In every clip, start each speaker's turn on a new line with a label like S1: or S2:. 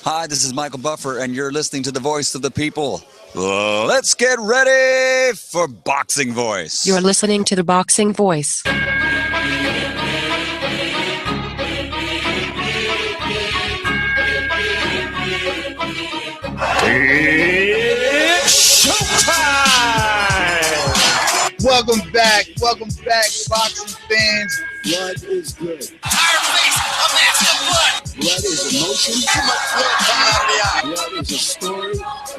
S1: Hi, this is Michael Buffer, and you're listening to the voice of the people. Let's get ready for Boxing Voice.
S2: You're listening to the Boxing Voice.
S1: It's showtime!
S3: Welcome back, boxing fans.
S4: Blood is good.
S5: Tired face, a mask of blood.
S4: Blood is emotion.
S5: Too much blood coming out of the eye.
S4: Blood is a story, a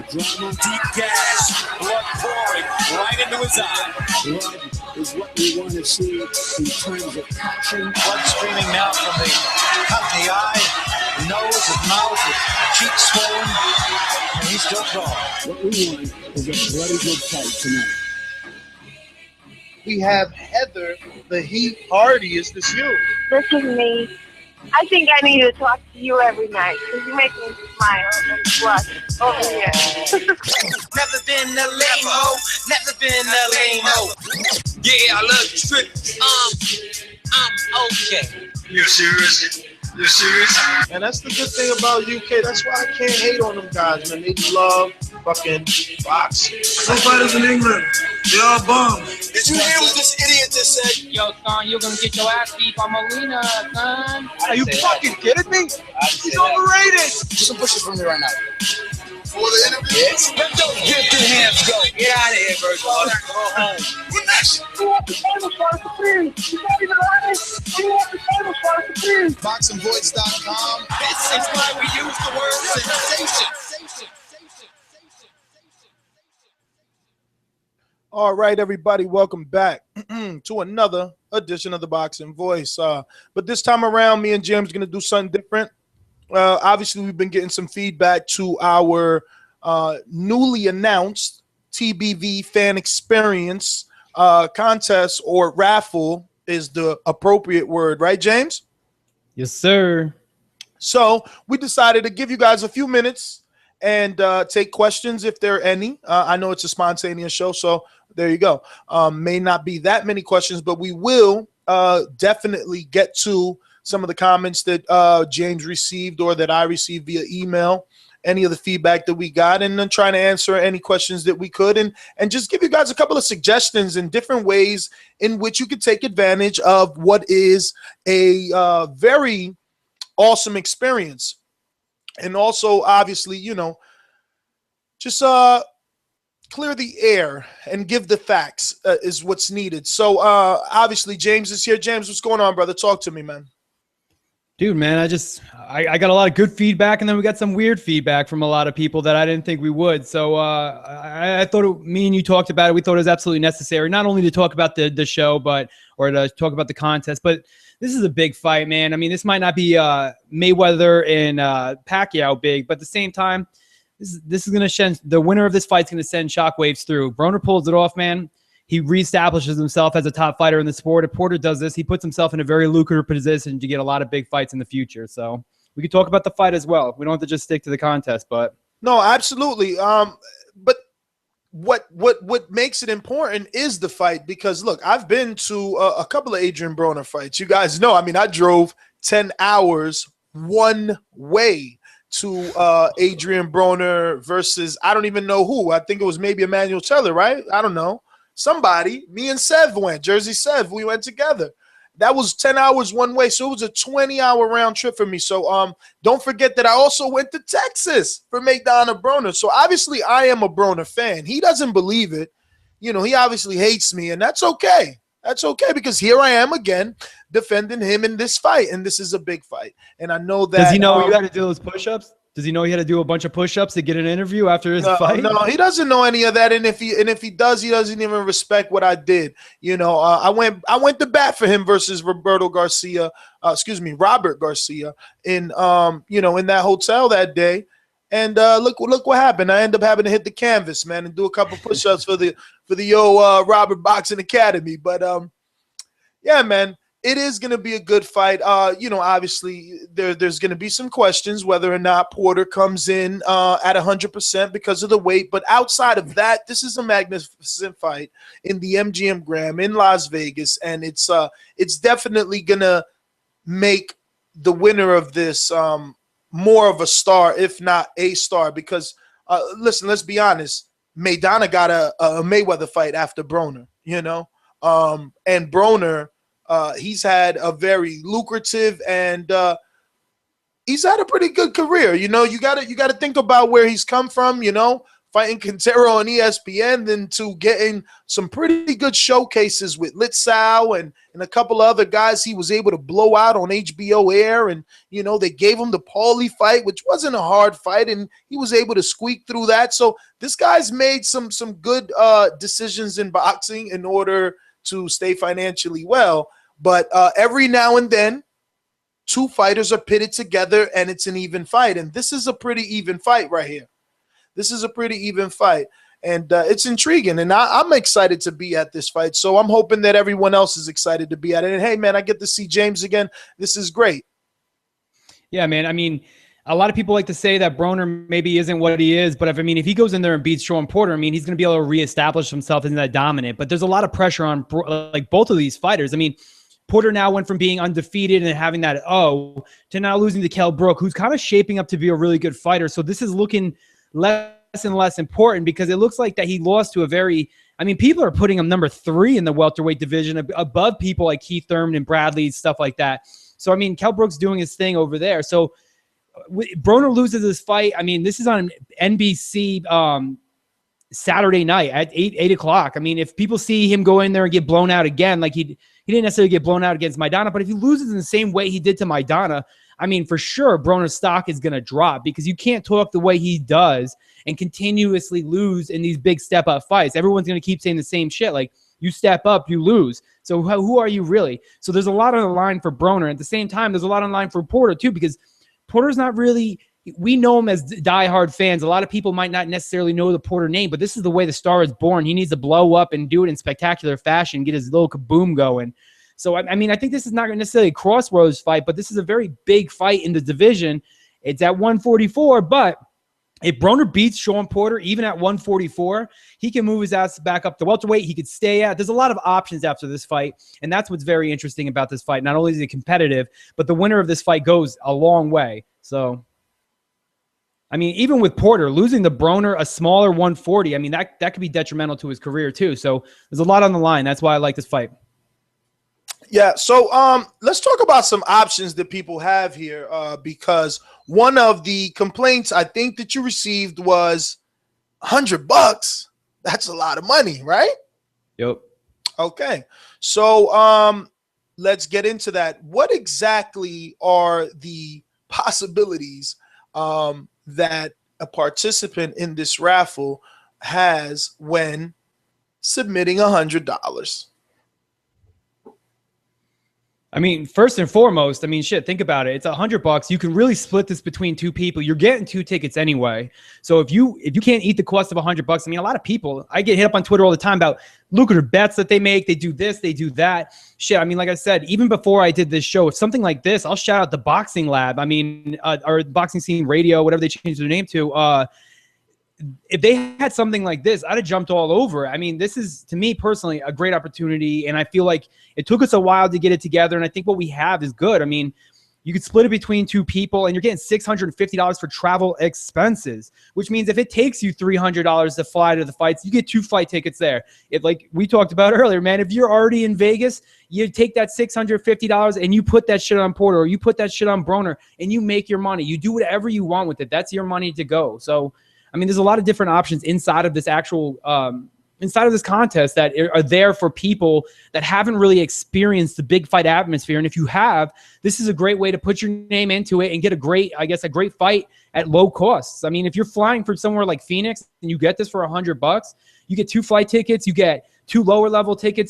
S4: drama.
S5: Deep gas, blood pouring right into his eye.
S4: Blood is what we want to see in terms of passion.
S5: Blood streaming now from the cut in the eye, the nose, his mouth, his cheeks swollen, and he's still crawling.
S4: What we want is a bloody good fight tonight.
S3: We have Heather, the Heat Hardy. Is this you?
S6: This is me. I think I need to talk to you every night because you make me smile and blush over here.
S5: Never been a lame-o, never been a lame-o. Yeah, I love you, trick. I'm okay.
S3: You're serious? You're serious? And that's the good thing about UK. That's why I can't hate on them guys, man. They love fucking boxing.
S7: No fighters in England. They all bums.
S5: Did you hear what this idiot just said?
S8: Yo, son, you're gonna get your ass beat by Molina, son.
S3: Are you fucking kidding me? He's overrated.
S5: Do some pushes for me right now. For the interview? Yes. Let those gifted hands go. Get out of here, Virgil. Go home. We're next.
S6: You want the table for us to please. You not even honest. You want the table for us to please.
S5: BoxingVoice.com. This is why we use the word sensation.
S3: All right, everybody, welcome back to another edition of the Boxing Voice. But this time around, me and Jim's going to do something different. Obviously, we've been getting some feedback to our newly announced TBV Fan Experience contest, or raffle is the appropriate word, right, James?
S9: Yes, sir.
S3: So we decided to give you guys a few minutes and take questions if there are any. I know it's a spontaneous show, so there you go. May not be that many questions, but we will definitely get to some of the comments that James received or that I received via email, any of the feedback that we got, and then trying to answer any questions that we could, and just give you guys a couple of suggestions and different ways in which you could take advantage of what is a very awesome experience. And also, obviously, you know, just clear the air and give the facts is what's needed. So, obviously, James is here. James, what's going on, brother? Talk to me, man.
S9: Dude, man, I got a lot of good feedback, and then we got some weird feedback from a lot of people that I didn't think we would. So I thought me and you talked about it. We thought it was absolutely necessary, not only to talk about the show, or to talk about the contest, but this is a big fight, man. I mean, this might not be Mayweather and Pacquiao big, but at the same time, this is going to send the winner of this fight's going to send shockwaves through. Broner pulls it off, man. He reestablishes himself as a top fighter in the sport. If Porter does this, he puts himself in a very lucrative position to get a lot of big fights in the future. So we could talk about the fight as well. We don't have to just stick to the contest, but
S3: no, absolutely. But what makes it important is the fight, because look, I've been to a couple of Adrien Broner fights. You guys know, I mean, I drove 10 hours one way to Adrien Broner versus, I don't even know who. I think it was maybe Emmanuel Teller, right? I don't know. Somebody, me and Sev went, Jersey Sev, we went together. That was 10 hours one way, so it was a 20-hour round trip for me. So don't forget that I also went to Texas for McDonough Broner. So obviously I am a Broner fan. He doesn't believe it. You know, he obviously hates me, and that's okay. That's okay, because here I am again defending him in this fight, and this is a big fight. And I know that—
S9: Does he know you had to do those push-ups? Does he know he had to do a bunch of push-ups to get an interview after his fight?
S3: No, he doesn't know any of that. And if he does, he doesn't even respect what I did. You know, I went to bat for him versus Robert Garcia in in that hotel that day. And look what happened. I ended up having to hit the canvas, man, and do a couple push-ups for the Robert Boxing Academy. But yeah, man. It is going to be a good fight. Obviously, there's going to be some questions whether or not Porter comes in at 100% because of the weight. But outside of that, this is a magnificent fight in the MGM Grand in Las Vegas, and it's definitely going to make the winner of this more of a star, if not a star, because listen, let's be honest. Maidana got a Mayweather fight after Broner, you know, and Broner, he's had a very lucrative and he's had a pretty good career. You know, you gotta think about where he's come from, you know, fighting Quintero on ESPN, then to getting some pretty good showcases with Litzau and a couple of other guys he was able to blow out on HBO Air. And, you know, they gave him the Paulie fight, which wasn't a hard fight, and he was able to squeak through that. So this guy's made some good decisions in boxing in order to stay financially well. But every now and then, two fighters are pitted together and it's an even fight. And this is a pretty even fight right here. This is a pretty even fight, and it's intriguing, and I'm excited to be at this fight. So I'm hoping that everyone else is excited to be at it. And, hey, man, I get to see James again. This is great.
S9: Yeah, man. I mean, a lot of people like to say that Broner maybe isn't what he is, but if he goes in there and beats Shawn Porter, I mean, he's going to be able to reestablish himself as that dominant. But there's a lot of pressure on like both of these fighters. I mean, Porter now went from being undefeated and having that to now losing to Kell Brook, who's kind of shaping up to be a really good fighter. So this is looking less and less important because it looks like that he lost to a very, I mean, people are putting him number 3 in the welterweight division above people like Keith Thurman and Bradley, stuff like that. So, I mean, Kell Brook's doing his thing over there. So Broner loses this fight. I mean, this is on NBC Saturday night at 8 o'clock. I mean, if people see him go in there and get blown out again, like he didn't necessarily get blown out against Maidana, but if he loses in the same way he did to Maidana, I mean, for sure, Broner's stock is going to drop because you can't talk the way he does and continuously lose in these big step-up fights. Everyone's going to keep saying the same shit. Like, you step up, you lose. So who are you really? So there's a lot on the line for Broner. At the same time, there's a lot on the line for Porter, too, because Porter's not really – we know him as diehard fans. A lot of people might not necessarily know the Porter name, but this is the way the star is born. He needs to blow up and do it in spectacular fashion, get his little kaboom going. So, I mean, I think this is not necessarily a crossroads fight, but this is a very big fight in the division. It's at 144, but if Broner beats Shawn Porter, even at 144, he can move his ass back up to welterweight. He could stay at. There's a lot of options after this fight, and that's what's very interesting about this fight. Not only is it competitive, but the winner of this fight goes a long way. So, I mean, even with Porter, losing to Broner, a smaller 140, I mean, that could be detrimental to his career too. So there's a lot on the line. That's why I like this fight.
S3: Yeah, so let's talk about some options that people have here because one of the complaints I think that you received was $100. That's a lot of money, right?
S9: Yep.
S3: Okay, so let's get into that. What exactly are the possibilities that a participant in this raffle has when submitting $100?
S9: I mean, first and foremost, I mean, shit, think about it. It's $100. You can really split this between 2 people. You're getting 2 tickets anyway. So if you can't eat the cost of $100, I mean, a lot of people, I get hit up on Twitter all the time about lucrative bets that they make. They do this, they do that. Shit, I mean, like I said, even before I did this show, if something like this, I'll shout out the Boxing Lab. I mean, or Boxing Scene Radio, whatever they changed their name to. If they had something like this, I'd have jumped all over. I mean, this is, to me personally, a great opportunity, and I feel like it took us a while to get it together, and I think what we have is good. I mean, you could split it between 2 people, and you're getting $650 for travel expenses, which means if it takes you $300 to fly to the fights, you get 2 flight tickets there. If, like we talked about earlier, man, if you're already in Vegas, you take that $650 and you put that shit on Porter, or you put that shit on Broner, and you make your money. You do whatever you want with it. That's your money to go. So, I mean, there's a lot of different options inside of this actual inside of this contest that are there for people that haven't really experienced the big fight atmosphere. And if you have, this is a great way to put your name into it and get a great fight at low costs. I mean, if you're flying from somewhere like Phoenix and you get this for $100, you get 2 flight tickets, you get 2 lower level tickets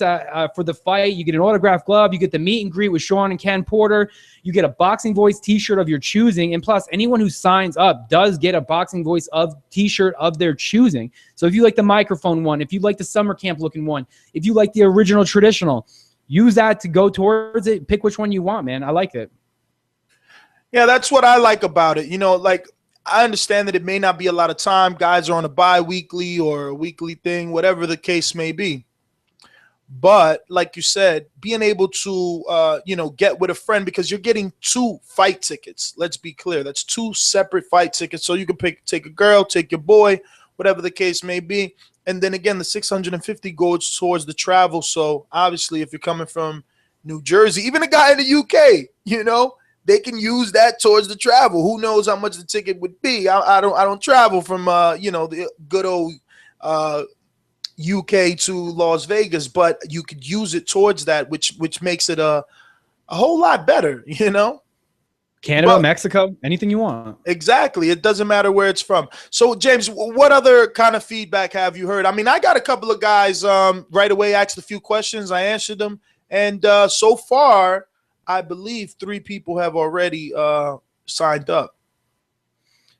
S9: for the fight, you get an autographed glove, you get the meet and greet with Shawn and Ken Porter, you get a Boxing Voice t-shirt of your choosing, and plus anyone who signs up does get a Boxing Voice t-shirt of their choosing. So if you like the microphone one, if you like the summer camp looking one, if you like the original traditional, use that to go towards it. Pick which one you want, man. I like it.
S3: Yeah, that's what I like about it. You know, like, I understand that it may not be a lot of time. Guys are on a bi-weekly or a weekly thing, whatever the case may be. But like you said, being able to, get with a friend, because you're getting 2 fight tickets. Let's be clear. That's 2 separate fight tickets. So you can take a girl, take your boy, whatever the case may be. And then again, the 650 goes towards the travel. So obviously, if you're coming from New Jersey, even a guy in the UK, they can use that towards the travel. Who knows how much the ticket would be? I don't travel from the good old UK to Las Vegas, but you could use it towards that, which makes it a whole lot better,
S9: Canada, Mexico, anything you want.
S3: Exactly. It doesn't matter where it's from. So, James, what other kind of feedback have you heard? I mean, I got a couple of guys right away asked a few questions. I answered them. And so far, I believe 3 people have already signed up.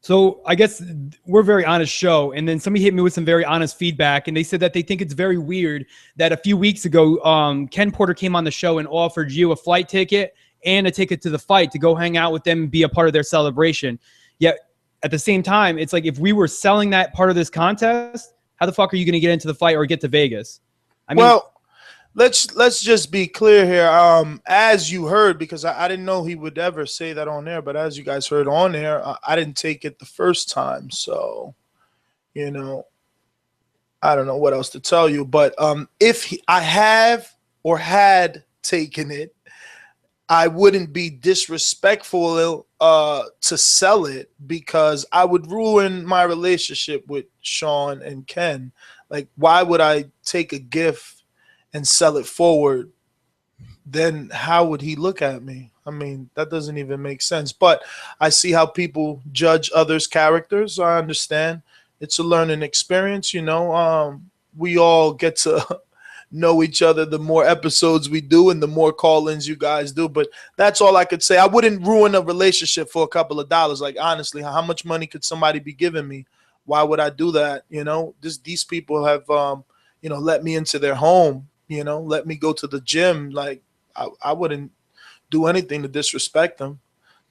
S9: So I guess we're a very honest show. And then somebody hit me with some very honest feedback. And they said that they think it's very weird that a few weeks ago, Ken Porter came on the show and offered you a flight ticket and a ticket to the fight to go hang out with them and be a part of their celebration. Yet at the same time, it's like, if we were selling that part of this contest, how the fuck are you going to get into the fight or get to Vegas? I mean,
S3: well, let's just be clear here. As you heard, because I didn't know he would ever say that on air, but as you guys heard on air, I didn't take it the first time. So, I don't know what else to tell you. But if I have or had taken it, I wouldn't be disrespectful to sell it, because I would ruin my relationship with Shawn and Ken. Like, why would I take a gift and sell it forward? Then how would he look at me? I mean, that doesn't even make sense. But I see how people judge others' characters. I understand. It's a learning experience, we all get to know each other the more episodes we do and the more call-ins you guys do. But that's all I could say. I wouldn't ruin a relationship for a couple of dollars. Like, honestly, how much money could somebody be giving me? Why would I do that? These people have let me into their home, let me go to the gym. Like, I wouldn't do anything to disrespect them.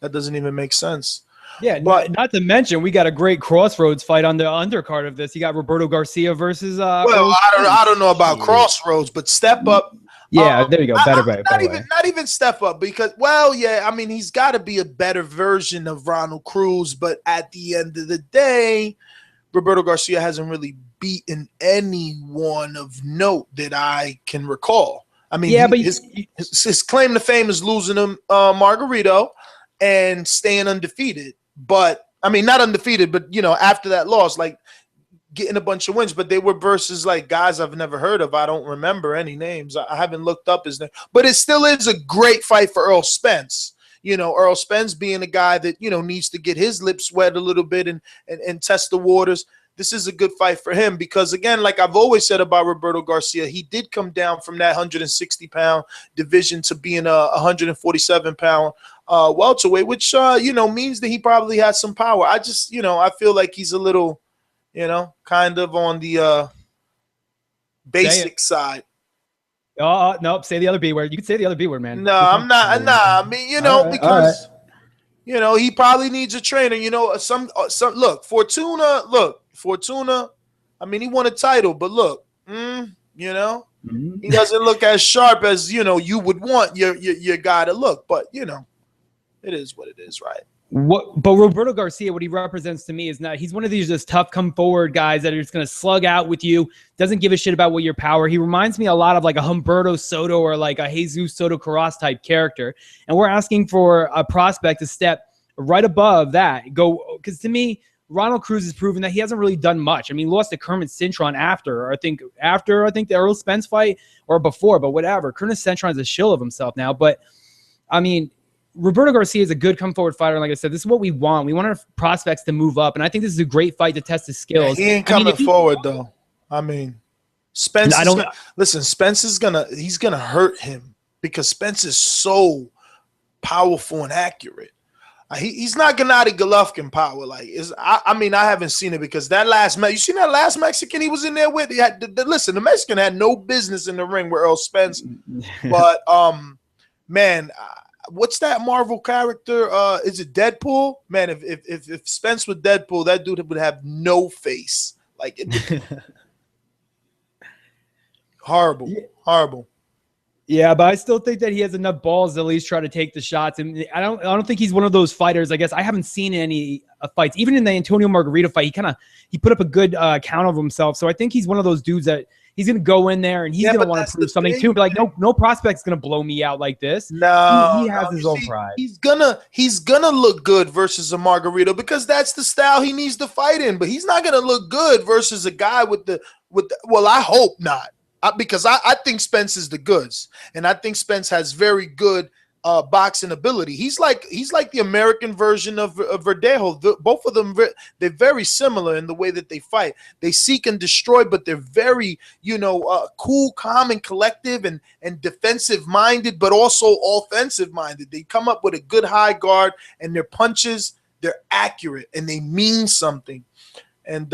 S3: That doesn't even make sense.
S9: Yeah, but not to mention, we got a great crossroads fight on the undercard of this. You got Roberto Garcia versus
S3: well, I don't know about crossroads, but step up.
S9: Yeah, there you go.
S3: Not even step up, because, well, yeah, I mean, he's got to be a better version of Ronald Cruz, but at the end of the day, Roberto Garcia hasn't really beaten anyone of note that I can recall. I mean,
S9: yeah, but
S3: his claim to fame is losing him Margarito and staying undefeated. But I mean, not undefeated, but after that loss, like, getting a bunch of wins. But they were versus like guys I've never heard of. I don't remember any names. I haven't looked up his name. But it still is a great fight for Earl Spence. Earl Spence being a guy that needs to get his lips wet a little bit and test the waters. This is a good fight for him, because, again, like I've always said about Roberto Garcia, he did come down from that 160-pound division to being a 147-pound welterweight, which, means that he probably has some power. I just, I feel like he's a little, kind of on the basic side.
S9: Oh, nope. Say the other B word. You can say the other B word, man.
S3: No, I'm not. Nah, I mean, because, he probably needs a trainer. Some look, Fortuna, I mean, he won a title, but look, he doesn't look as sharp as, you would want your guy to look. But, it is what it is, right?
S9: But Roberto Garcia, what he represents to me is not, he's one of these just tough come forward guys that are just going to slug out with you, doesn't give a shit about what your power. He reminds me a lot of like a Humberto Soto or like a Jesus Soto Carras type character. And we're asking for a prospect to step right above that. Because to me, Ronald Cruz has proven that he hasn't really done much. I mean, he lost to Kermit Cintron after the Earl Spence fight or before, but whatever. Kermit Cintron is a shill of himself now. But I mean, Roberto Garcia is a good come forward fighter. And like I said, this is what we want. We want our prospects to move up. And I think this is a great fight to test his skills.
S3: Yeah, he ain't coming forward though. I mean, Spence is he's gonna hurt him, because Spence is so powerful and accurate. He's not Gennady Golovkin power. Like, I mean, I haven't seen it, because that you seen that last Mexican he was in there with? Listen, the Mexican had no business in the ring with Earl Spence. But man, what's that Marvel character? Is it Deadpool? Man, if Spence was Deadpool, that dude would have no face. Like, Horrible. Horrible.
S9: Yeah, but I still think that he has enough balls to at least try to take the shots. And I don't think he's one of those fighters. I guess I haven't seen any fights, even in the Antonio Margarito fight. He put up a good count of himself. So I think he's one of those dudes that he's gonna go in there and he's gonna want to prove something too. But like, no prospect's gonna blow me out like this.
S3: No,
S9: he has his own pride.
S3: He's gonna look good versus a Margarito because that's the style he needs to fight in. But he's not gonna look good versus a guy with the. Well, I hope not. Because I think Spence is the goods, and I think Spence has very good boxing ability. He's like the American version of Verdejo. Both of them, they're very similar in the way that they fight. They seek and destroy, but they're very, cool, calm, and collective, and defensive minded, but also offensive minded. They come up with a good high guard, and their punches, they're accurate and they mean something. And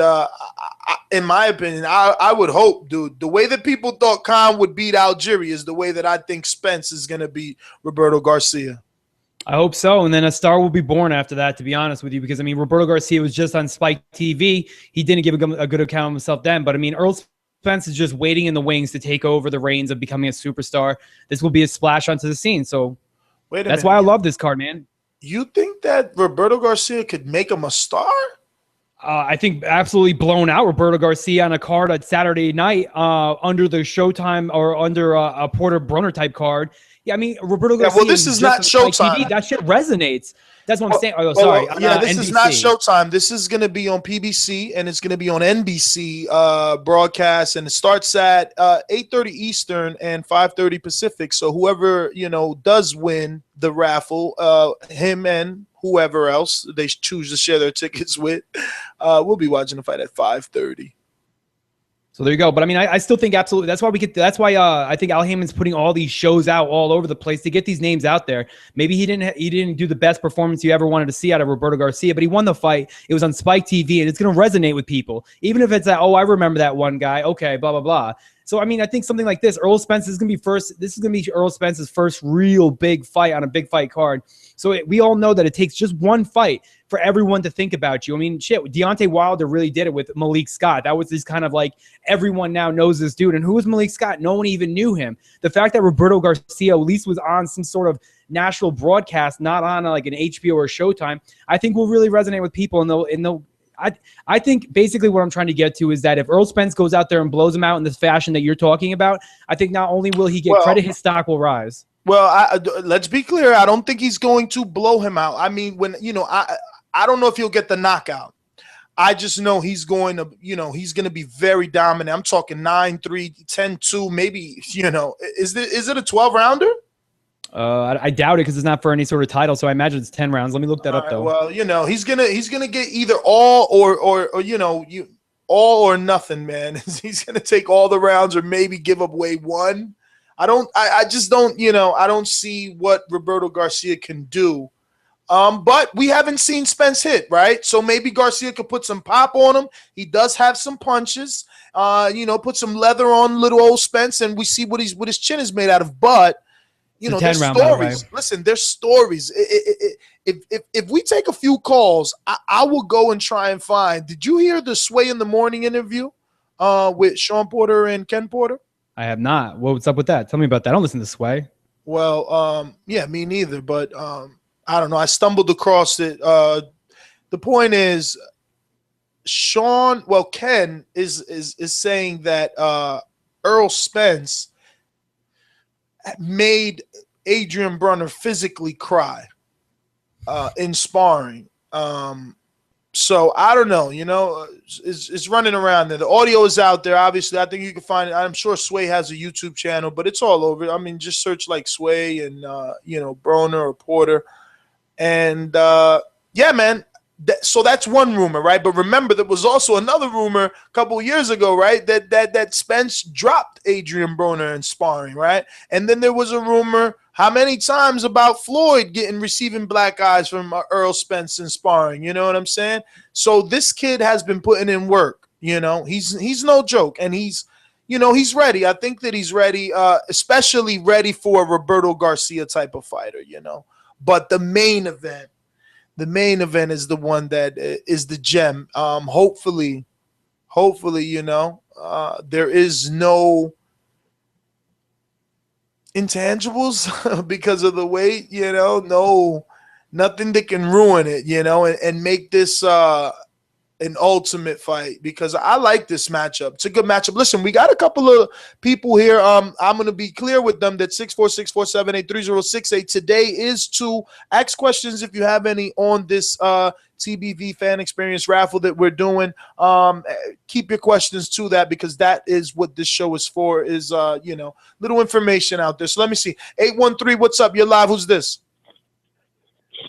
S3: in my opinion, I would hope, dude, the way that people thought Khan would beat Algieri is the way that I think Spence is going to beat Roberto Garcia.
S9: I hope so. And then a star will be born after that, to be honest with you, because, I mean, Roberto Garcia was just on Spike TV. He didn't give a good account of himself then. But, I mean, Earl Spence is just waiting in the wings to take over the reins of becoming a superstar. This will be a splash onto the scene. So that's why I love this card, man.
S3: You think that Roberto Garcia could make him a star?
S9: I think absolutely blown out Roberto Garcia on a card on Saturday night under the Showtime or under a Porter Broner type card. Yeah, I mean, Roberto Garcia.
S3: Well, this is not Showtime.
S9: TV. That shit resonates. That's what I'm saying. Oh, sorry.
S3: This is not Showtime. This is going to be on PBC and it's going to be on NBC broadcast, and it starts at 8:30 Eastern and 5:30 Pacific. So whoever does win the raffle, him and whoever else they choose to share their tickets with, we'll be watching the fight at 5:30.
S9: So there you go. But I mean, I still think absolutely. That's why I think Al Heyman's putting all these shows out all over the place to get these names out there. Maybe he didn't do the best performance you ever wanted to see out of Roberto Garcia, but he won the fight. It was on Spike TV, and it's going to resonate with people, even if it's that, oh, I remember that one guy. Okay, blah blah blah. So I mean, I think something like this, Earl Spence is going to be first. This is going to be Earl Spence's first real big fight on a big fight card. So we all know that it takes just one fight for everyone to think about you. I mean, shit, Deontay Wilder really did it with Malik Scott. That was this kind of like, everyone now knows this dude. And who was Malik Scott? No one even knew him. The fact that Roberto Garcia at least was on some sort of national broadcast, not on like an HBO or Showtime, I think will really resonate with people. I think basically what I'm trying to get to is that if Earl Spence goes out there and blows him out in this fashion that you're talking about, I think not only will he get credit, his stock will rise. Well,
S3: let's be clear. I don't think he's going to blow him out. I mean, I don't know if he'll get the knockout. I just know he's going to, he's going to be very dominant. I'm talking 9-3, 10-2, maybe, is it a 12-rounder?
S9: I doubt it because it's not for any sort of title. So I imagine it's 10 rounds. Let me look that up though.
S3: Well, he's gonna get either all or all or nothing, man. He's gonna take all the rounds or maybe give away one. I just don't, I don't see what Roberto Garcia can do. But we haven't seen Spence hit, right? So maybe Garcia could put some pop on him. He does have some punches. Put some leather on little old Spence, and we see what his chin is made out of. But there's stories. Listen, there's stories. If we take a few calls, I will go and try and find. Did you hear the Sway in the Morning interview with Shawn Porter and Ken Porter?
S9: I have not. What's up with that? Tell me about that. I don't listen to Sway.
S3: Well, yeah, me neither. But I don't know. I stumbled across it. The point is, Ken is saying that Earl Spence made Adrien Broner physically cry in sparring. So I don't know, it's running around there. The audio is out there. Obviously, I think you can find it. I'm sure Sway has a YouTube channel, but it's all over. I mean, just search like Sway and, Broner or Porter. And yeah, man. So that's one rumor, right? But remember, there was also another rumor a couple of years ago, right? That Spence dropped Adrien Broner in sparring, right? And then there was a rumor, how many times, about Floyd receiving black eyes from Earl Spence in sparring? You know what I'm saying? So this kid has been putting in work. He's no joke, and he's ready. I think that he's ready, especially ready for a Roberto Garcia type of fighter. But the main event is the one that is the gem. Hopefully, there is no intangibles because of the weight, no, nothing that can ruin it, and make this an ultimate fight, because I like this matchup. It's a good matchup. Listen, we got a couple of people here. I'm going to be clear with them that 646-478-3068 today is to ask questions if you have any on this TBV Fan Experience raffle that we're doing. Keep your questions to that, because that is what this show is for, is little information out there. So let me see. 813, what's up? You're live. Who's this?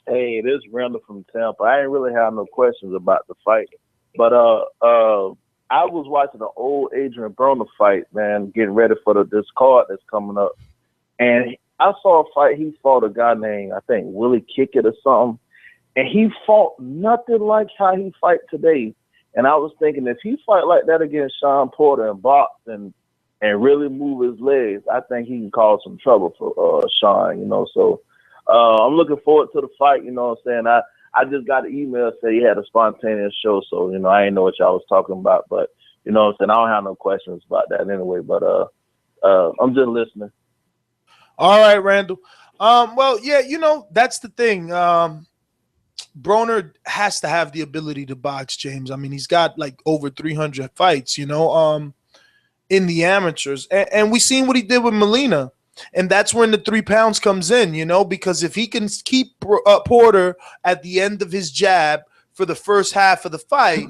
S10: Hey, this is Randall from Tampa. I ain't really have no questions about the fight, but I was watching the old Adrien Broner fight, man, getting ready for this card that's coming up, and I saw a fight. He fought a guy named, I think, Willie Kickett or something, and he fought nothing like how he fight today. And I was thinking, if he fight like that against Shawn Porter and box and really move his legs, I think he can cause some trouble for Shawn, So I'm looking forward to the fight, you know what I'm saying? I just got an email say he had a spontaneous show, so, I didn't know what y'all was talking about, but, you know what I'm saying? I don't have no questions about that anyway, but I'm just listening.
S3: All right, Randall. Well, yeah, that's the thing. Broner has to have the ability to box, James. I mean, he's got like over 300 fights, in the amateurs. And we seen what he did with Molina. And that's when the 3 pounds comes in, because if he can keep Porter at the end of his jab for the first half of the fight,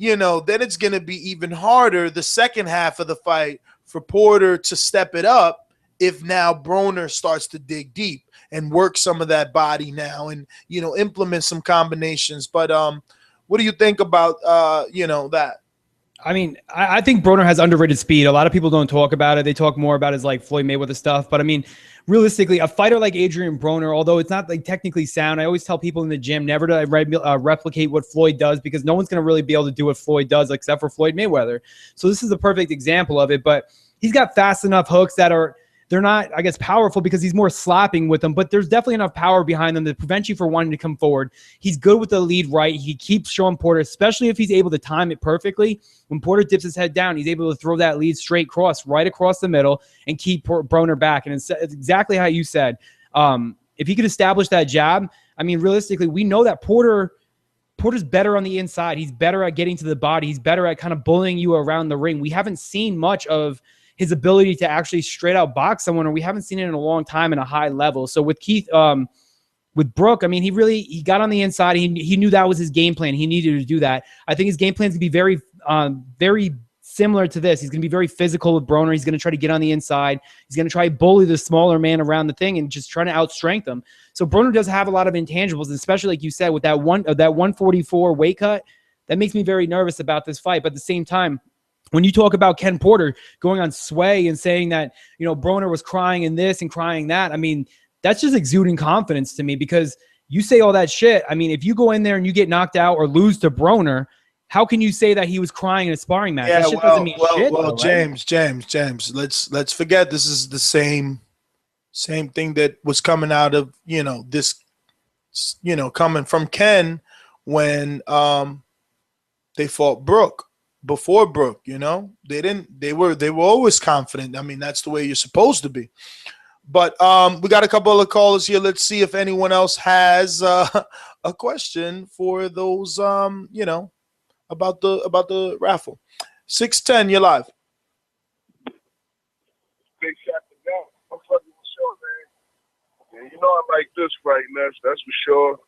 S3: then it's going to be even harder the second half of the fight for Porter to step it up if now Broner starts to dig deep and work some of that body now and, implement some combinations. But what do you think about, that?
S9: I mean, I think Broner has underrated speed. A lot of people don't talk about it. They talk more about his like Floyd Mayweather stuff. But I mean, realistically, a fighter like Adrien Broner, although it's not like technically sound, I always tell people in the gym never to replicate what Floyd does, because no one's going to really be able to do what Floyd does except for Floyd Mayweather. So this is a perfect example of it. But he's got fast enough hooks that they're not, I guess, powerful because he's more slapping with them, but there's definitely enough power behind them to prevent you from wanting to come forward. He's good with the lead right. He keeps showing Porter, especially if he's able to time it perfectly. When Porter dips his head down, he's able to throw that lead straight right across the middle and keep Broner back. And it's exactly how you said. If he could establish that jab, I mean, realistically, we know that Porter's better on the inside. He's better at getting to the body. He's better at kind of bullying you around the ring. We haven't seen much of his ability to actually straight out box someone, or we haven't seen it in a long time in a high level. So with with Brook, I mean, he got on the inside. He knew that was his game plan. He needed to do that. I think his game plan is going to be very similar to this. He's going to be very physical with Broner. He's going to try to get on the inside. He's going to try to bully the smaller man around the thing and just trying to outstrength him. So Broner does have a lot of intangibles, especially like you said, with that 144 weight cut. That makes me very nervous about this fight. But at the same time, when you talk about Ken Porter going on Sway and saying that, Broner was crying in this and crying that, I mean, that's just exuding confidence to me, because you say all that shit. I mean, if you go in there and you get knocked out or lose to Broner, how can you say that he was crying in a sparring match?
S3: Yeah,
S9: that shit doesn't mean shit.
S3: Well,
S9: though, right?
S3: James. Let's forget this is the same thing that was coming out of, this, coming from Ken when they fought Brook. Before Brook, they were always confident. I mean, that's the way you're supposed to be. But we got a couple of callers here. Let's see if anyone else has a question for those, about the raffle. 610, you're live.
S11: Big shot to go. I'm fucking with Shawn, man. And I like this fight, that's for sure.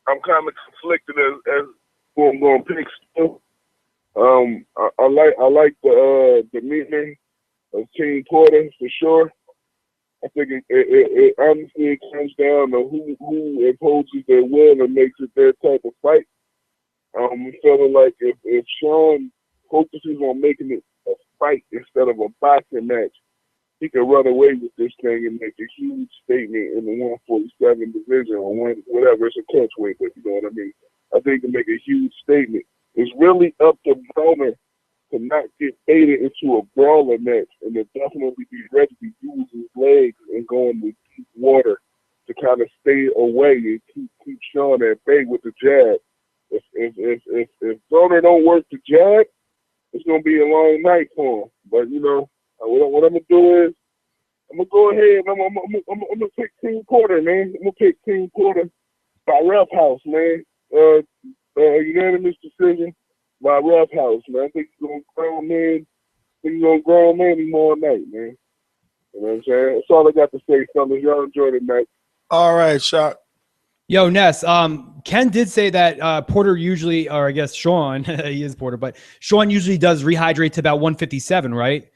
S11: I'm kind of conflicted as who I'm going to pick still. I like the demeanor of King Porter for sure. I think it honestly comes down to who imposes their will and makes it their type of fight. I'm feeling like if Shawn focuses on making it a fight instead of a boxing match, he can run away with this thing and make a huge statement in the 147 division or whatever. It's a catchweight, but you know what I mean. I think he can make a huge statement. It's really up to Broner to not get baited into a brawler match and to definitely be ready to use his legs and go in the deep water to kind of stay away and keep Shawn at bay with the jab. If Broner don't work the jab, it's gonna be a long night for him. But what I'm gonna do is I'm gonna go ahead. I'm gonna pick Team Porter, man. I'm gonna pick Team Porter by Rough House, man. Unanimous decision by Rough House, man. I think he's gonna ground man. I think he's gonna ground man him all night, man. You know what I'm saying? That's all I got to say, fellas. Y'all enjoy the night.
S3: All right, Shock.
S9: Yo, Ness, Ken did say that Porter usually, or I guess Shawn, he is Porter, but Shawn usually does rehydrate to about 157, right?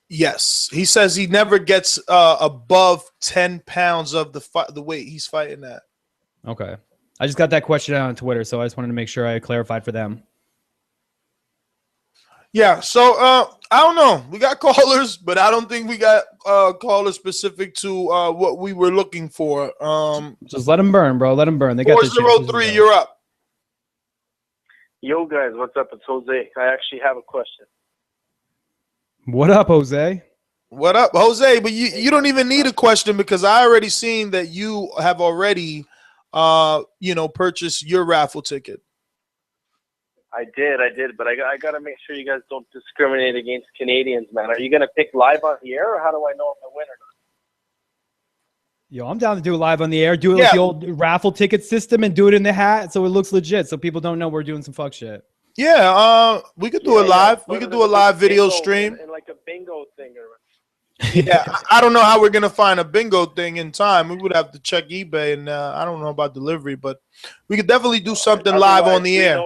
S3: Yes, he says he never gets above 10 pounds of the weight he's fighting at.
S9: Okay. I just got that question out on Twitter, so I just wanted to make sure I clarified for them.
S3: Yeah, so I don't know. We got callers, but I don't think we got callers specific to what we were looking for.
S9: Just let them burn, bro. Let them burn. They got this shit.
S3: 403, you're up.
S12: Yo, guys, what's up? It's Jose. I actually have a question.
S9: What up, Jose?
S3: What up, Jose? But you don't even need a question because I already seen that you have already, purchased your raffle ticket.
S12: I did, but I got to make sure you guys don't discriminate against Canadians, man. Are you going to pick live on the air, or how do I know if I win or not?
S9: Yo, I'm down to do it live on the air. Do it like the old raffle ticket system and do it in the hat so it looks legit so people don't know we're doing some fuck shit.
S3: Yeah, we could do it live. We could do a live video stream.
S12: And like a bingo thing.
S3: Yeah, I don't know how we're going to find a bingo thing in time. We would have to check eBay, and I don't know about delivery, but we could definitely do something live on the air.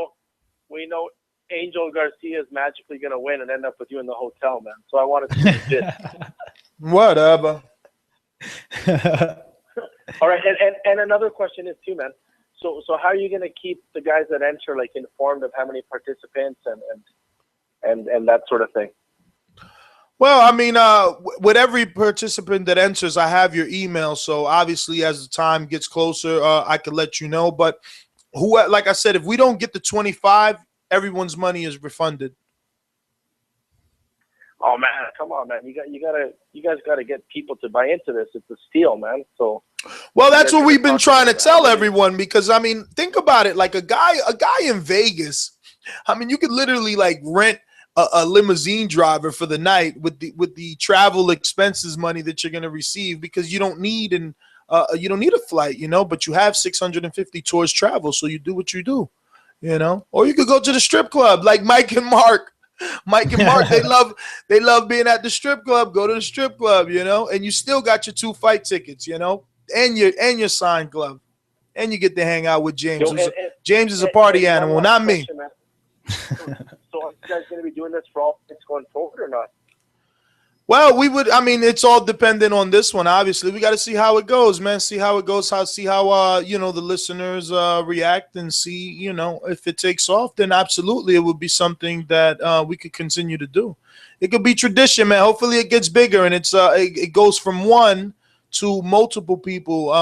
S12: We know Angel Garcia is magically going to win and end up with you in the hotel, man. So I wanted to legit.
S3: Whatever.
S12: All right, and another question is too, man. So how are you going to keep the guys that enter like informed of how many participants and that sort of thing?
S3: Well, I mean, with every participant that enters, I have your email. So obviously, as the time gets closer, I can let you know. But like I said, if we don't get the 25, everyone's money is refunded.
S12: Oh man, come on, man! You guys gotta get people to buy into this. It's a steal, man. So,
S3: well, that's what we've been trying to tell everyone because I mean, think about it. Like a guy in Vegas. I mean, you could literally like rent a limousine driver for the night with the travel expenses money that you're gonna receive because you don't need a flight, but you have 650 towards travel, so you do what you do, Or you could go to the strip club like Mike and Mark. Mike and Mark, they love being at the strip club. Go to the strip club, and you still got your 2 fight tickets, and your signed glove, and you get to hang out with James. James is a party animal, not me.
S12: So are you guys going to be doing this for all fights going forward or not?
S3: Well, it's all dependent on this one. Obviously, we got to see how it goes, man. See how it goes. See how the listeners react and see, if it takes off, then absolutely it would be something that we could continue to do. It could be tradition, man. Hopefully it gets bigger and it goes from one to multiple people,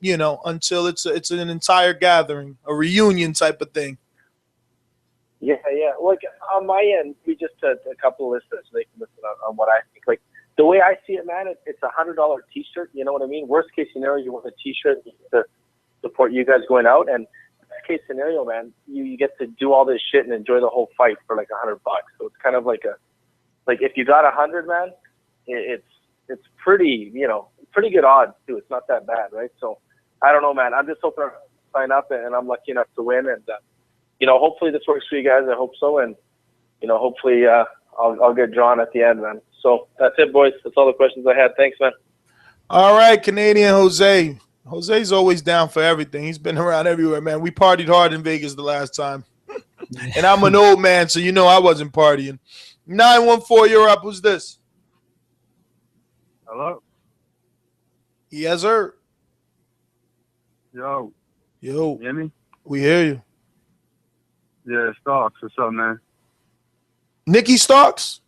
S3: until it's an entire gathering, a reunion type of thing.
S12: Yeah. Like on my end, we just had a couple of listeners. They can listen on what I think. Like the way I see it, man, it's $100 T-shirt. You know what I mean? Worst case scenario, you want a T-shirt to support you guys going out, and best case scenario, man, you get to do all this shit and enjoy the whole fight for like $100. So it's kind of like if you got 100, man, it's pretty pretty good odds too. It's not that bad, right? So I don't know, man. I'm just hoping I sign up and I'm lucky enough to win and. Hopefully this works for you guys. I hope so. And, hopefully I'll get drawn at the end, man. So that's it, boys. That's all the questions I had. Thanks, man.
S3: All right, Canadian Jose. Jose's always down for everything. He's been around everywhere, man. We partied hard in Vegas the last time. And I'm an old man, so I wasn't partying. 914, you're up. Who's this?
S13: Hello?
S3: Yes, sir.
S13: Yo.
S3: You
S13: hear me?
S3: We hear you.
S13: Yeah, Starks. What's up, man?
S3: Nikki Starks?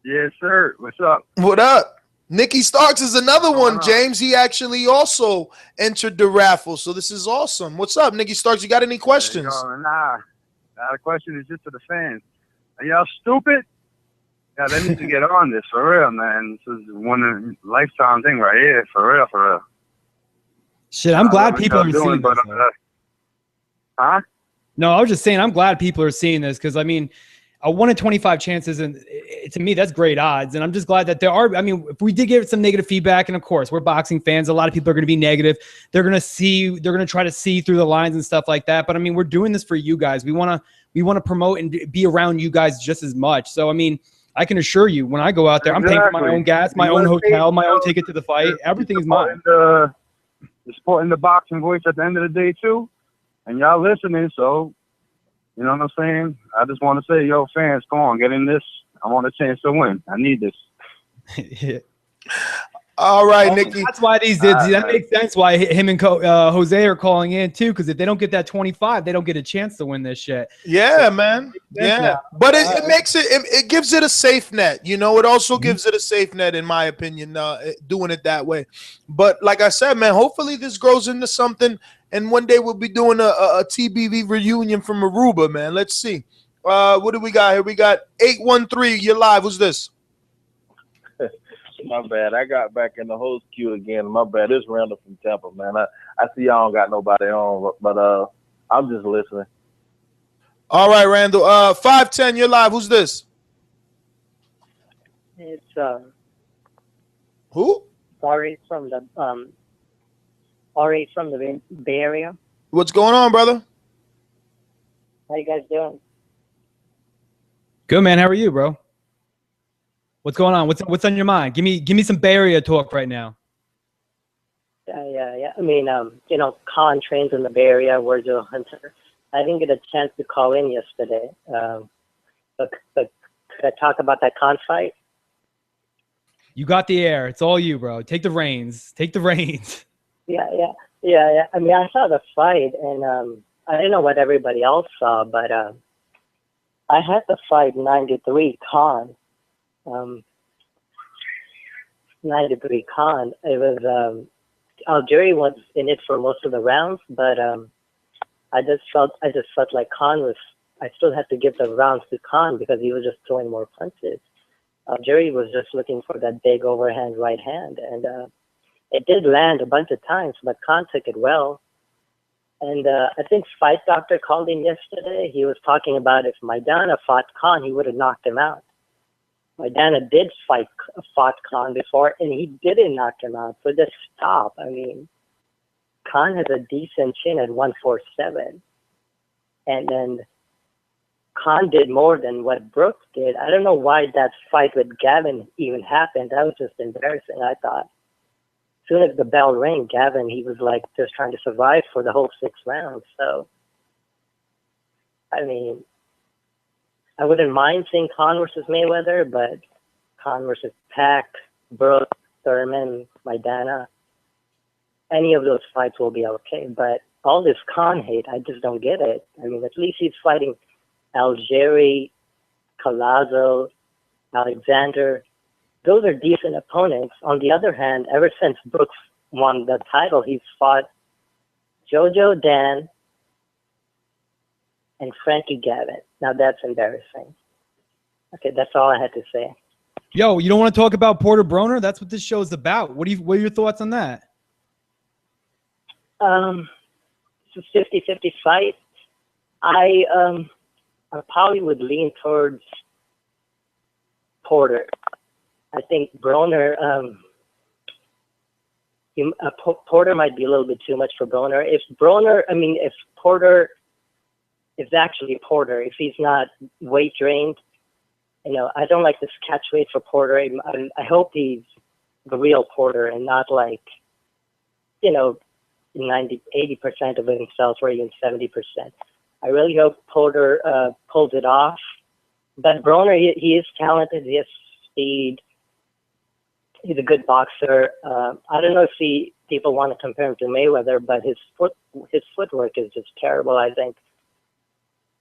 S13: Yes, sir. What's up?
S3: What up? Nikki Starks is another one, James. He actually also entered the raffle, so this is awesome. What's up, Nikki Starks? You got any questions?
S13: Nah. The question is just to the fans. Are y'all stupid? Yeah, they need to get on this, for real, man. This is one lifetime thing right here, for real.
S9: Shit, I'm glad people are seeing this.
S13: Huh?
S9: No, I was just saying I'm glad people are seeing this because, I mean, a 1 in 25 chance isn't, to me, that's great odds. And I'm just glad that there are, I mean, if we did get some negative feedback, and of course we're boxing fans, a lot of people are going to be negative. They're going to try to see through the lines and stuff like that. But I mean, we're doing this for you guys. We want to promote and be around you guys just as much. So, I mean, I can assure you when I go out there, I'm paying for my own gas, my own hotel, my own ticket to the fight. Everything is mine.
S13: You're supporting the boxing voice at the end of the day too. And y'all listening, so you know what I'm saying? I just want to say, yo, fans, come on, get in this. I want a chance to win. I need this.
S3: All right, Nikki.
S9: That's why that makes sense why him and Jose are calling in too, because if they don't get that 25, they don't get a chance to win this shit.
S3: Yeah, man. Yeah, but it makes it gives it a safe net. You know, it also gives it a safe net, in my opinion, doing it that way. But like I said, man, hopefully this grows into something, and one day we'll be doing a TBV reunion from Aruba, man. Let's see. What do we got here? We got 813. You're live. Who's this?
S10: My bad. I got back in the host queue again. My bad. It's Randall from Tampa, man. I see y'all don't got nobody on, but I'm just listening.
S3: All right, Randall. 510. You're live. Who's this?
S14: It's
S3: who?
S14: Ari from the Bay Area.
S3: What's going on, brother?
S14: How you guys doing?
S9: Good, man. How are you, bro? What's going on? What's on your mind? Give me some Bay Area talk right now.
S14: Yeah. I mean, you know, Khan trains in the Bay Area. We're Joe Hunter. I didn't get a chance to call in yesterday. But could I talk about that Khan fight?
S9: You got the air. It's all you, bro. Take the reins. Take the reins.
S14: Yeah. I mean, I saw the fight, and I didn't know what everybody else saw, but I had the fight 93 Khan. 93 Khan. It was Algeria was in it for most of the rounds, but I just felt like Khan was. I still had to give the rounds to Khan because he was just throwing more punches. Algeria was just looking for that big overhand right hand, and it did land a bunch of times, but Khan took it well. And I think Fight Doctor called in yesterday. He was talking about if Maidana fought Khan, he would have knocked him out. Maidana did fought Khan before, and he didn't knock him out. So just stop. I mean, Khan has a decent chin at 147. And then Khan did more than what Brooks did. I don't know why that fight with Gavin even happened. That was just embarrassing, I thought. As soon as the bell rang, Gavin, he was like just trying to survive for the whole 6 rounds. So, I mean, I wouldn't mind seeing Khan versus Mayweather, but Khan versus Pac, Brooks, Thurman, Maidana, any of those fights will be okay. But all this Khan hate, I just don't get it. I mean, at least he's fighting Algieri, Collazo, Alexander. Those are decent opponents. On the other hand, ever since Brooks won the title, he's fought Jojo Dan and Frankie Gavin. Now that's embarrassing. Okay, that's all I had to say.
S9: Yo, you don't want to talk about Porter Broner? That's what this show is about. What are your thoughts on that?
S14: It's a 50-50 fight. I probably would lean towards Porter. I think Broner, Porter might be a little bit too much for Broner. If Porter is actually Porter, if he's not weight drained, you know, I don't like this catch weight for Porter. I hope he's the real Porter and not like, you know, 80% of himself or even 70%. I really hope Porter pulls it off. But Broner, he is talented. He has speed. He's a good boxer. I don't know if people want to compare him to Mayweather, but his footwork is just terrible, I think.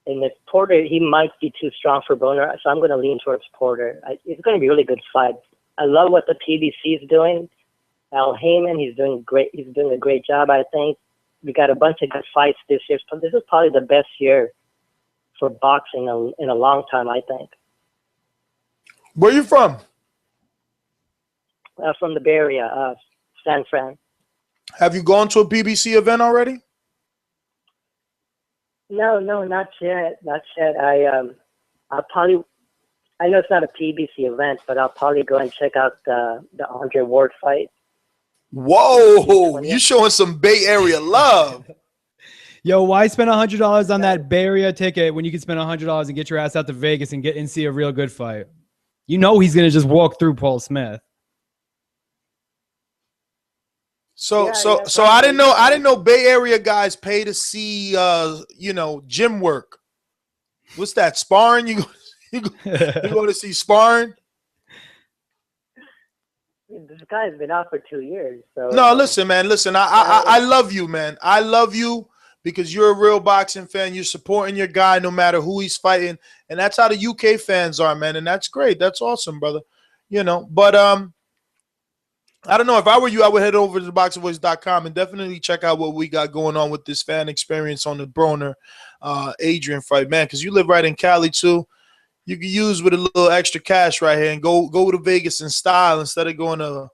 S14: And if Porter, he might be too strong for Broner, so I'm going to lean towards Porter. It's going to be a really good fight. I love what the PBC is doing. Al Heyman, he's doing great. He's doing a great job, I think. We got a bunch of good fights this year. So this is probably the best year for boxing in a long time, I think.
S3: Where you from?
S14: From the Bay Area, San Fran.
S3: Have you gone to a PBC event already?
S14: No, not yet. Not yet. I know it's not a PBC event, but I'll probably go and check out the Andre Ward fight.
S3: Whoa, you showing some Bay Area love.
S9: Yo, why spend $100 on that Bay Area ticket when you can spend $100 and get your ass out to Vegas and get and see a real good fight? You know he's gonna just walk through Paul Smith.
S3: So I didn't know Bay Area guys pay to see gym work. What's that, sparring? You going to see sparring?
S14: This guy's been out for 2 years. So
S3: No, listen, man. Listen, I love you, man. I love you because you're a real boxing fan. You're supporting your guy no matter who he's fighting. And that's how the UK fans are, man. And that's great. That's awesome, brother. But I don't know. If I were you, I would head over to theboxingvoice.com and definitely check out what we got going on with this fan experience on the Broner Adrien fight, man, because you live right in Cali, too. You can use with a little extra cash right here and go to Vegas in style instead of going to,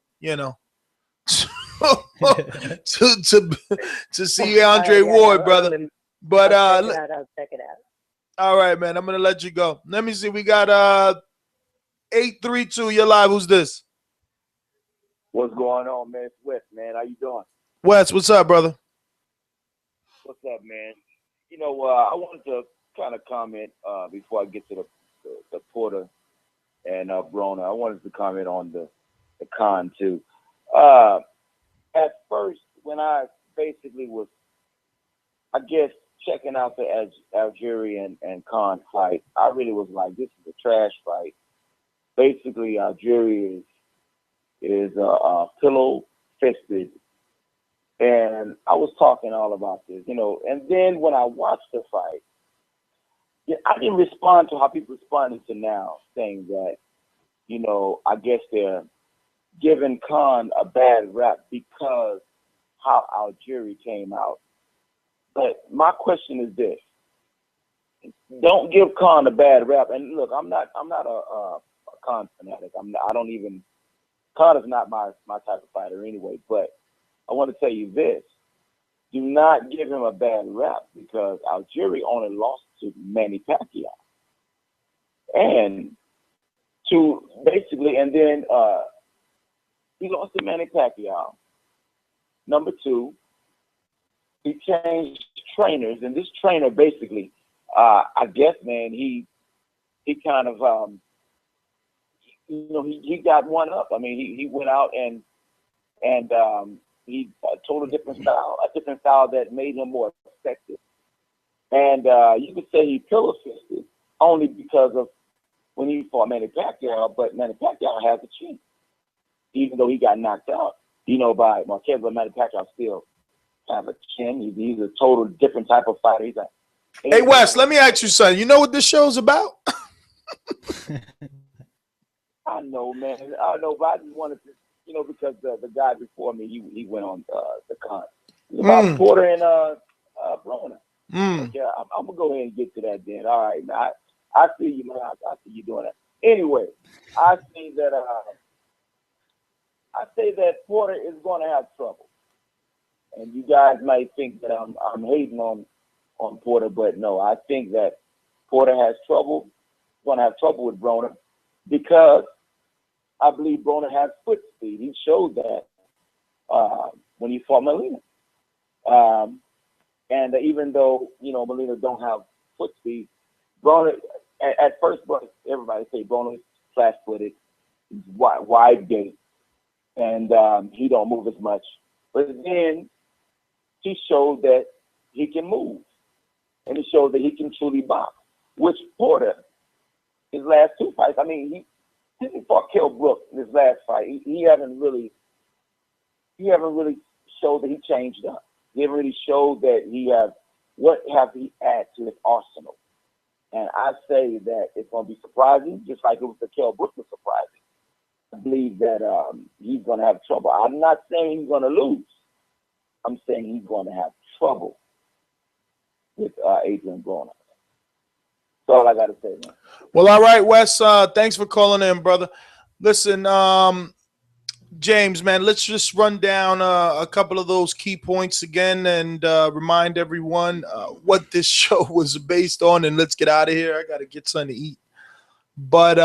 S3: to see Andre Ward, brother. But
S14: I'll check it out.
S3: All right, man. I'm gonna let you go. Let me see. We got 832. You're live. Who's this?
S15: What's going on, man? It's Wes, man. How you doing?
S3: Wes, what's up, brother?
S15: What's up, man? I wanted to kind of comment before I get to the Porter and Broner. I wanted to comment on the Khan too. At first, when I basically was, I guess, checking out the Algerian and Khan fight, I really was like, this is a trash fight. Basically, Algeria is pillow fisted, and I was talking all about this, and then when I watched the fight, I didn't respond to how people responded to now, saying that, I guess they're giving Khan a bad rap because how Algeria came out. But my question is this: don't give Khan a bad rap. And look, I'm not a Khan fanatic. Khan is not my type of fighter anyway. But I want to tell you this: do not give him a bad rap because Algeria only lost to Manny Pacquiao, and then he lost to Manny Pacquiao. Number two, he changed trainers, and this trainer basically, I guess, man, he kind of, he got one up. I mean, he went out and he told a different style that made him more effective. And you could say he pillow fisted only because of when he fought Manny Pacquiao, but Manny Pacquiao has a chin, even though he got knocked out, by Marquez, but Manny Pacquiao still have a chin. He's a total different type of fighter.
S3: Hey, Wes, let me ask you something. You know what this show's about?
S15: I know, man. I know, but I just wanted to, because the guy before me, he went on the Khan. It's about Porter and Broner. Yeah, I'm gonna go ahead and get to that then. All right, man. I see you, man. I see you doing that. Anyway, I say that Porter is going to have trouble, and you guys might think that I'm hating on Porter, but no, I think that Porter has trouble. Going to have trouble with Broner because I believe Broner has foot speed. He showed that when he fought Molina. And even though, Molina don't have foot speed, Broner, at first, everybody say Broner is flat-footed, wide gait, and he don't move as much. But then he showed that he can move, and he showed that he can truly box, which Porter, his last two fights, I mean, he fought Kell Brook in his last fight. He haven't really showed that he changed up. He haven't really showed that what have he add to his arsenal. And I say that it's going to be surprising, just like it was the Kell Brook was surprising. I believe that he's going to have trouble. I'm not saying he's going to lose. I'm saying he's going to have trouble with Adrien Broner. That's all I got to say, man.
S3: Well, all right, Wes. Thanks for calling in, brother. Listen, James, man, let's just run down a couple of those key points again and remind everyone what this show was based on, and let's get out of here. I got to get something to eat. But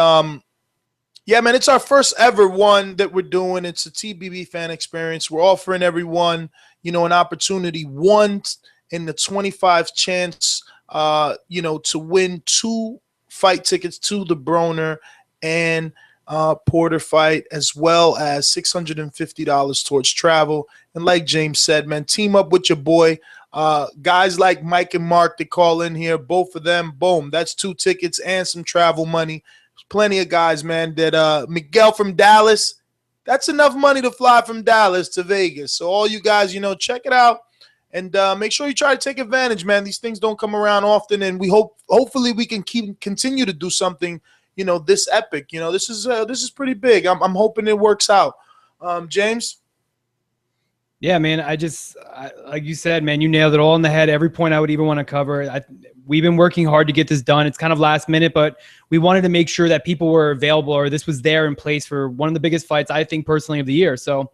S3: yeah, man, it's our first ever one that we're doing. It's a TBV Fan Experience. We're offering everyone, an opportunity once in the 25 chance, to win 2 fight tickets to the Broner and Porter fight, as well as $650 towards travel. And like James said, man, team up with your boy. Guys like Mike and Mark that call in here, both of them, boom, that's 2 tickets and some travel money. There's plenty of guys, man, that Miguel from Dallas, that's enough money to fly from Dallas to Vegas. So all you guys, check it out. And make sure you try to take advantage, man. These things don't come around often, and hopefully we can continue to do something, this epic. This is pretty big. I'm hoping it works out. James?
S9: Yeah, man. Like you said, man, you nailed it all in the head. Every point I would even want to cover. We've been working hard to get this done. It's kind of last minute, but we wanted to make sure that people were available, or this was there in place for one of the biggest fights, I think, personally, of the year. So,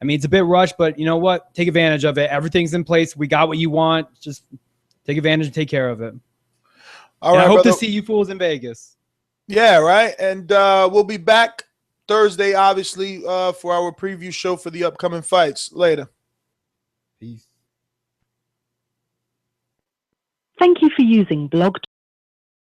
S9: I mean, it's a bit rushed, but you know what? Take advantage of it. Everything's in place. We got what you want. Just take advantage and take care of it. All right, I hope to see you fools in Vegas.
S3: Yeah, right. And we'll be back Thursday, obviously, for our preview show for the upcoming fights. Later.
S9: Peace.
S16: Thank you for using Blog